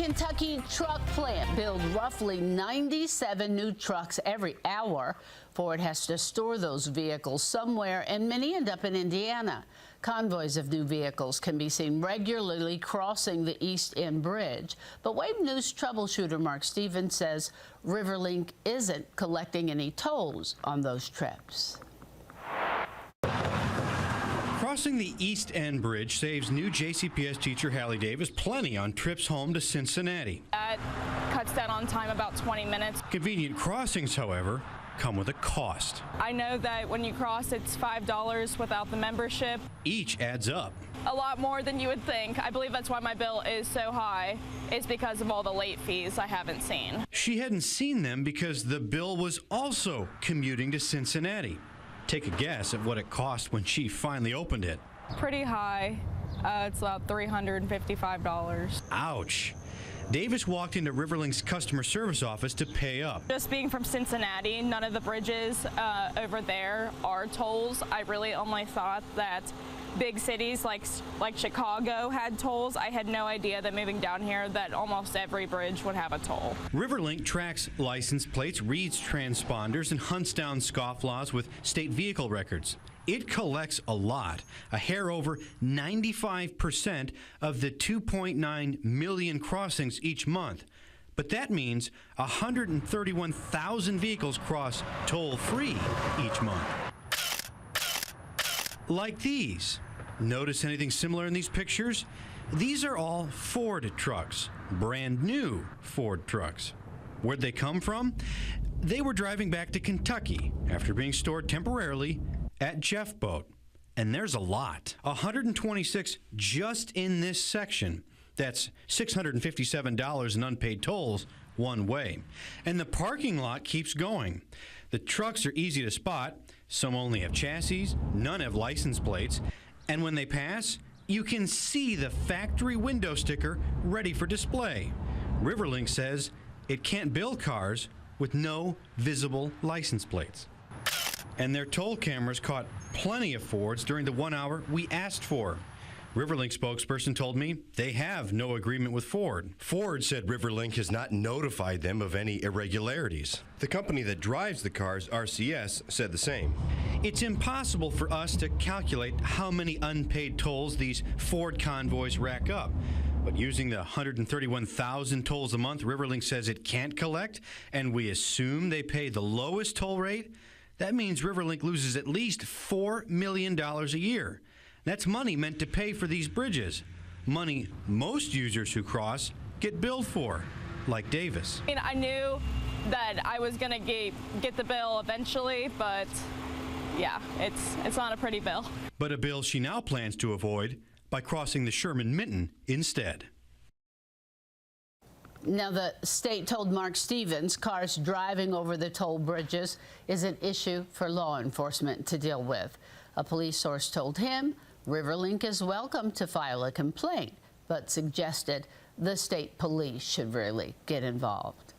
Kentucky truck plant builds roughly 97 new trucks every hour. Ford has to store those vehicles somewhere, and many end up in Indiana. Convoys of new vehicles can be seen regularly crossing the East End Bridge. But Wave News troubleshooter Mark Stevens says Riverlink isn't collecting any tolls on those trips. Crossing the East End Bridge saves new JCPS teacher Hallie Davis plenty on trips home to Cincinnati. That cuts down on time about 20 minutes. Convenient crossings, however, come with a cost. I know that when you cross, it's $5 without the membership. Each adds up. A lot more than you would think. I believe that's why my bill is so high. It's because of all the late fees I haven't seen. She hadn't seen them because the bill was also commuting to Cincinnati. Take a guess at what it cost when she finally opened it. Pretty high. It's about $355. Ouch. Davis walked into Riverlink's customer service office to pay up. Just being from Cincinnati, none of the bridges over there are tolls. I really only thought that big cities like Chicago had tolls. I had no idea that moving down here that almost every bridge would have a toll. Riverlink tracks license plates, reads transponders, and hunts down scofflaws with state vehicle records. It collects a lot, a hair over 95% of the 2.9 million crossings each month. But that means 131,000 vehicles cross toll-free each month. Like these. Notice anything similar in these pictures? These are all Ford trucks, brand new Ford trucks. Where'd they come from? They were driving back to Kentucky after being stored temporarily at Jeff Boat. And there's a lot. 126 just in this section. That's $657 in unpaid tolls one way. And the parking lot keeps going. The trucks are easy to spot. Some only have chassis, none have license plates. And when they pass, you can see the factory window sticker ready for display. Riverlink says it can't build cars with no visible license plates. And their toll cameras caught plenty of Fords during the 1 hour we asked for. Riverlink spokesperson told me they have no agreement with Ford. Ford said Riverlink has not notified them of any irregularities. The company that drives the cars, RCS, said the same. It's impossible for us to calculate how many unpaid tolls these Ford convoys rack up. But using the 131,000 tolls a month Riverlink says it can't collect, and we assume they pay the lowest toll rate, that means Riverlink loses at least $4 million a year. That's money meant to pay for these bridges. Money most users who cross get billed for, like Davis. I mean, I knew that I was going to get the bill eventually, but yeah, it's not a pretty bill. But a bill she now plans to avoid by crossing the Sherman-Minton instead. Now, the state told Mark Stevens cars driving over the toll bridges is an issue for law enforcement to deal with. A police source told him Riverlink is welcome to file a complaint, but suggested the state police should really get involved.